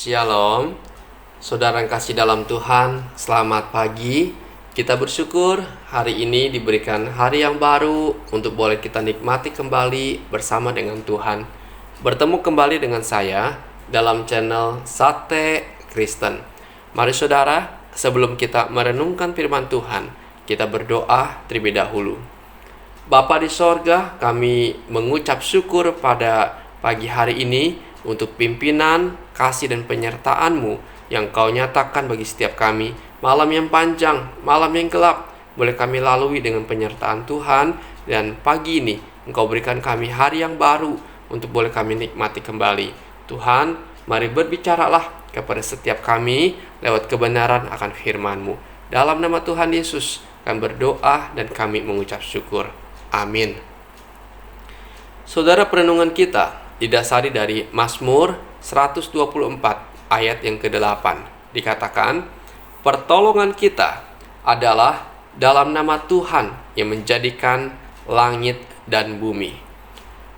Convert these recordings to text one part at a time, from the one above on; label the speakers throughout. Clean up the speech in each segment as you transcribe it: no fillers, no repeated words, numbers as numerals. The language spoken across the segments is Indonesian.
Speaker 1: Shalom, saudara yang kasih dalam Tuhan, selamat pagi. Kita bersyukur hari ini diberikan hari yang baru untuk boleh kita nikmati kembali bersama dengan Tuhan. Bertemu kembali dengan saya dalam channel Sate Kristen. Mari saudara, sebelum kita merenungkan firman Tuhan, kita berdoa terlebih dahulu. Bapa di sorga, kami mengucap syukur pada pagi hari ini untuk pimpinan, kasih dan penyertaan-Mu yang Kau nyatakan bagi setiap kami. Malam yang panjang, malam yang gelap, boleh kami lalui dengan penyertaan Tuhan. Dan pagi ini Engkau berikan kami hari yang baru untuk boleh kami nikmati kembali. Tuhan, mari berbicaralah kepada setiap kami lewat kebenaran akan firman-Mu. Dalam nama Tuhan Yesus kami berdoa dan kami mengucap syukur. Amin. Saudara, perenungan kita didasari dari Mazmur 124 ayat yang ke-8. Dikatakan, pertolongan kita adalah dalam nama Tuhan yang menjadikan langit dan bumi.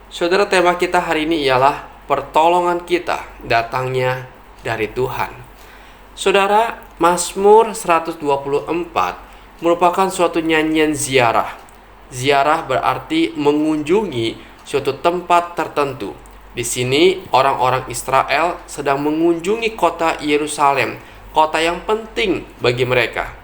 Speaker 1: Saudara, tema kita hari ini ialah pertolongan kita datangnya dari Tuhan. Saudara, Mazmur 124 merupakan suatu nyanyian ziarah. Ziarah berarti mengunjungi suatu tempat tertentu. Di sini orang-orang Israel sedang mengunjungi kota Yerusalem, kota yang penting bagi mereka.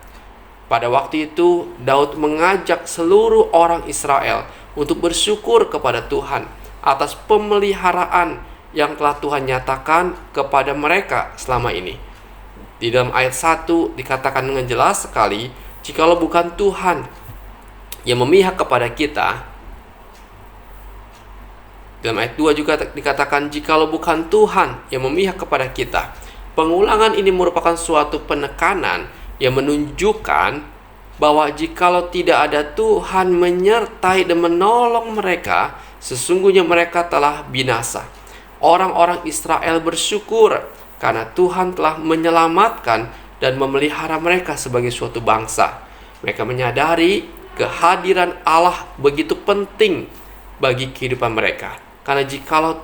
Speaker 1: Pada waktu itu Daud mengajak seluruh orang Israel untuk bersyukur kepada Tuhan atas pemeliharaan yang telah Tuhan nyatakan kepada mereka selama ini. Di dalam ayat 1 dikatakan dengan jelas sekali, jikalau bukan Tuhan yang memihak kepada kita. Dalam ayat 2 juga dikatakan, jikalau bukan Tuhan yang memihak kepada kita. Pengulangan ini merupakan suatu penekanan yang menunjukkan bahwa jikalau tidak ada Tuhan menyertai dan menolong mereka, sesungguhnya mereka telah binasa. Orang-orang Israel bersyukur karena Tuhan telah menyelamatkan dan memelihara mereka sebagai suatu bangsa. Mereka menyadari kehadiran Allah begitu penting bagi kehidupan mereka. Karena jikalau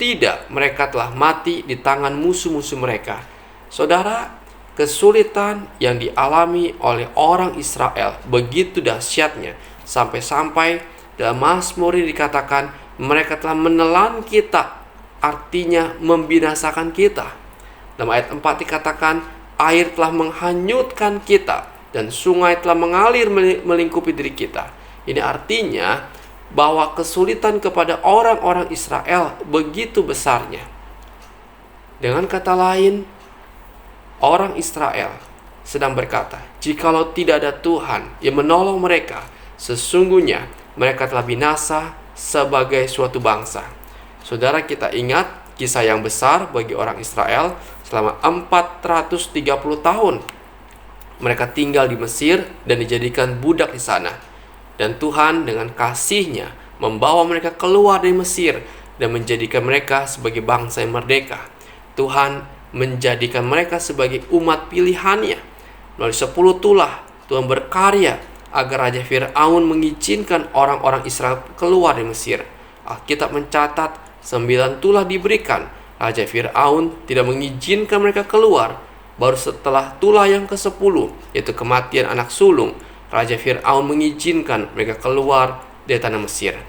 Speaker 1: tidak, mereka telah mati di tangan musuh-musuh mereka. Saudara, kesulitan yang dialami oleh orang Israel begitu dahsyatnya, sampai-sampai dalam Mazmur ini dikatakan mereka telah menelan kita, artinya membinasakan kita. Dalam ayat 4 dikatakan, air telah menghanyutkan kita dan sungai telah mengalir melingkupi diri kita. Ini artinya bahwa kesulitan kepada orang-orang Israel begitu besarnya. Dengan kata lain, orang Israel sedang berkata, jikalau tidak ada Tuhan yang menolong mereka, sesungguhnya mereka telah binasa sebagai suatu bangsa. Saudara, kita ingat kisah yang besar bagi orang Israel selama 430 tahun. Mereka tinggal di Mesir dan dijadikan budak di sana. Dan Tuhan dengan kasih-Nya membawa mereka keluar dari Mesir dan menjadikan mereka sebagai bangsa yang merdeka. Tuhan menjadikan mereka sebagai umat pilihan-Nya. Melalui 10 tulah Tuhan berkarya agar Raja Fir'aun mengizinkan orang-orang Israel keluar dari Mesir. Alkitab mencatat 9 tulah diberikan. Raja Fir'aun tidak mengizinkan mereka keluar. Baru setelah tulah yang ke-10, yaitu kematian anak sulung, Raja Fir'aun mengizinkan mereka keluar dari tanah Mesir.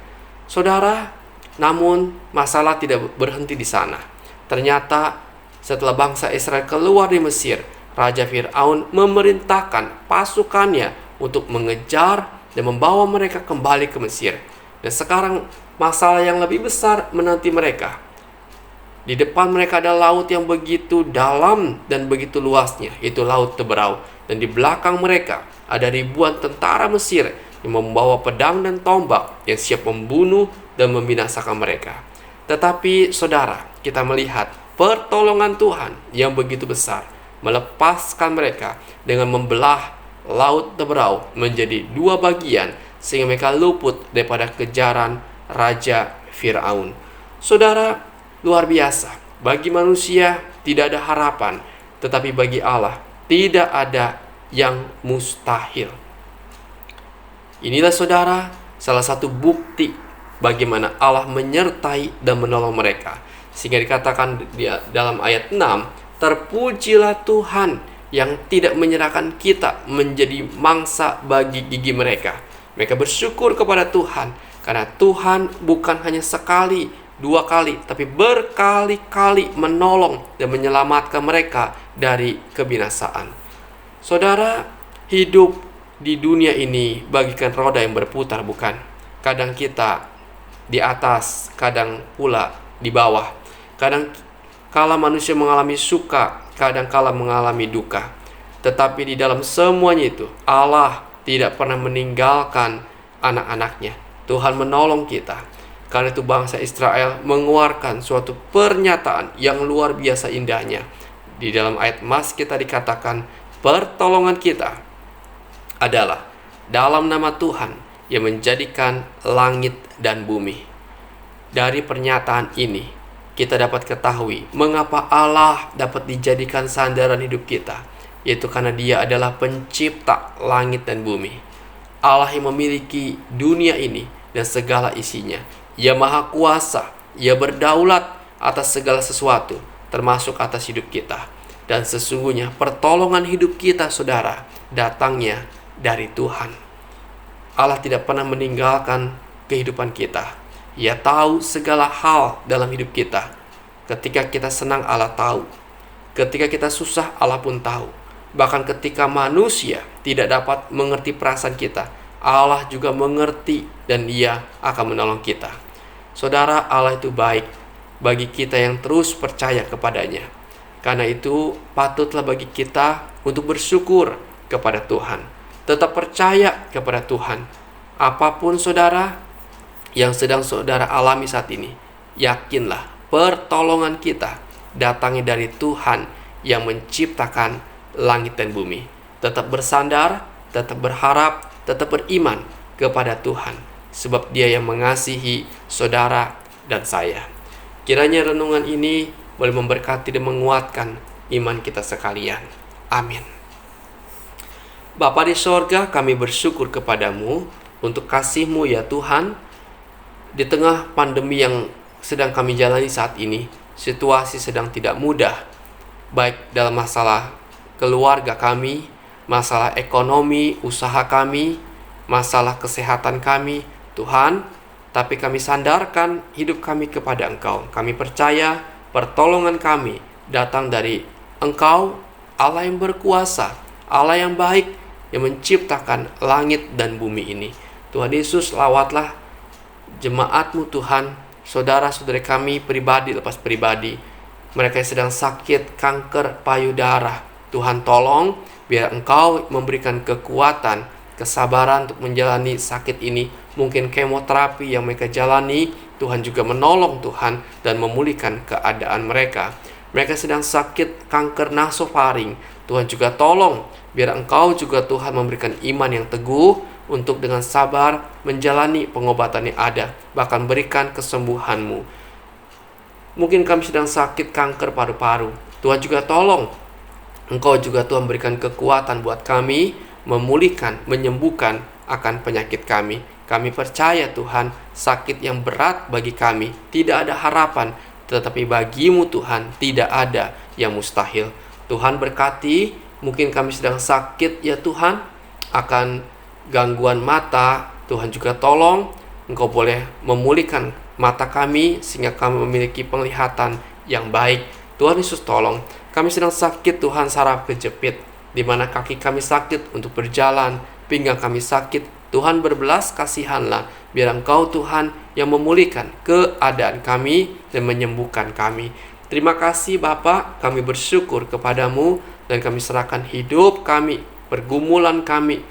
Speaker 1: Saudara, namun masalah tidak berhenti di sana. Ternyata setelah bangsa Israel keluar dari Mesir, Raja Fir'aun memerintahkan pasukannya untuk mengejar dan membawa mereka kembali ke Mesir. Dan sekarang masalah yang lebih besar menanti mereka. Di depan mereka ada laut yang begitu dalam dan begitu luasnya, yaitu Laut Teberau. Dan di belakang mereka ada ribuan tentara Mesir yang membawa pedang dan tombak yang siap membunuh dan membinasakan mereka. Tetapi saudara, kita melihat pertolongan Tuhan yang begitu besar melepaskan mereka dengan membelah Laut Teberau menjadi 2 bagian sehingga mereka luput daripada kejaran Raja Fir'aun. Saudara, luar biasa. Bagi manusia tidak ada harapan, tetapi bagi Allah tidak ada yang mustahil. Inilah saudara, salah satu bukti bagaimana Allah menyertai dan menolong mereka. Sehingga dikatakan dalam ayat 6, terpujilah Tuhan yang tidak menyerahkan kita menjadi mangsa bagi gigi mereka. Mereka bersyukur kepada Tuhan karena Tuhan bukan hanya sekali, dua kali, tapi berkali-kali menolong dan menyelamatkan mereka dari kebinasaan. Saudara, hidup di dunia ini bagikan roda yang berputar, bukan? Kadang kita di atas, kadang pula di bawah. Kadang kala manusia mengalami suka, kadang kala mengalami duka. Tetapi di dalam semuanya itu, Allah tidak pernah meninggalkan anak-anaknya. Tuhan menolong kita. Karena itu bangsa Israel mengeluarkan suatu pernyataan yang luar biasa indahnya. Di dalam ayat Mas kita dikatakan, pertolongan kita adalah dalam nama Tuhan yang menjadikan langit dan bumi. Dari pernyataan ini, kita dapat ketahui mengapa Allah dapat dijadikan sandaran hidup kita, yaitu karena Dia adalah pencipta langit dan bumi. Allah yang memiliki dunia ini dan segala isinya. Ia maha kuasa, Ia berdaulat atas segala sesuatu, termasuk atas hidup kita. Dan sesungguhnya pertolongan hidup kita, saudara, datangnya dari Tuhan. Allah tidak pernah meninggalkan kehidupan kita. Ia tahu segala hal dalam hidup kita. Ketika kita senang, Allah tahu. Ketika kita susah, Allah pun tahu. Bahkan ketika manusia tidak dapat mengerti perasaan kita, Allah juga mengerti dan Ia akan menolong kita. Saudara, Allah itu baik bagi kita yang terus percaya kepadanya. Karena itu patutlah bagi kita untuk bersyukur kepada Tuhan. Tetap percaya kepada Tuhan. Apapun saudara yang sedang saudara alami saat ini, yakinlah pertolongan kita datangnya dari Tuhan yang menciptakan langit dan bumi. Tetap bersandar, tetap berharap, tetap beriman kepada Tuhan. Sebab Dia yang mengasihi saudara dan saya. Kiranya renungan ini boleh memberkati dan menguatkan iman kita sekalian. Amin. Bapa di sorga, kami bersyukur kepadamu untuk kasih-Mu ya Tuhan. Di tengah pandemi yang sedang kami jalani saat ini, situasi sedang tidak mudah. Baik dalam masalah keluarga kami, masalah ekonomi, usaha kami, masalah kesehatan kami, Tuhan, tapi kami sandarkan hidup kami kepada Engkau. Kami percaya pertolongan kami datang dari Engkau, Allah yang berkuasa, Allah yang baik, yang menciptakan langit dan bumi ini. Tuhan Yesus, lawatlah jemaat-Mu Tuhan, saudara-saudari kami pribadi lepas pribadi, mereka yang sedang sakit kanker payudara. Tuhan tolong, biar Engkau memberikan kekuatan, kesabaran untuk menjalani sakit ini. Mungkin kemoterapi yang mereka jalani, Tuhan juga menolong Tuhan dan memulihkan keadaan mereka. Mereka sedang sakit kanker nasofaring, Tuhan juga tolong, biar Engkau juga Tuhan memberikan iman yang teguh untuk dengan sabar menjalani pengobatan yang ada, bahkan berikan kesembuhan-Mu. Mungkin kami sedang sakit kanker paru-paru, Tuhan juga tolong. Engkau juga Tuhan berikan kekuatan buat kami memulihkan, menyembuhkan akan penyakit kami. Kami percaya Tuhan, sakit yang berat bagi kami tidak ada harapan, tetapi bagi-Mu Tuhan tidak ada yang mustahil. Tuhan berkati, mungkin kami sedang sakit ya Tuhan, akan gangguan mata, Tuhan juga tolong. Engkau boleh memulihkan mata kami sehingga kami memiliki penglihatan yang baik. Tuhan Yesus tolong. Kami sedang sakit Tuhan, saraf kejepit, di mana kaki kami sakit untuk berjalan, pinggang kami sakit. Tuhan berbelas kasihanlah, biar Engkau Tuhan yang memulihkan keadaan kami dan menyembuhkan kami. Terima kasih Bapa, kami bersyukur kepadamu dan kami serahkan hidup kami, pergumulan kami,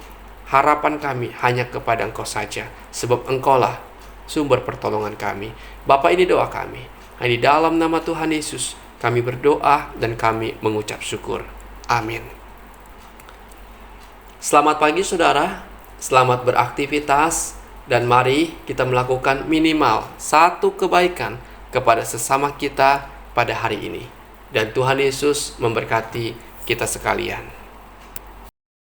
Speaker 1: harapan kami hanya kepada Engkau saja, sebab Engkaulah sumber pertolongan kami. Bapa, ini doa kami. Di dalam nama Tuhan Yesus kami berdoa dan kami mengucap syukur. Amin. Selamat pagi saudara, selamat beraktivitas, dan mari kita melakukan minimal satu kebaikan kepada sesama kita pada hari ini. Dan Tuhan Yesus memberkati kita sekalian.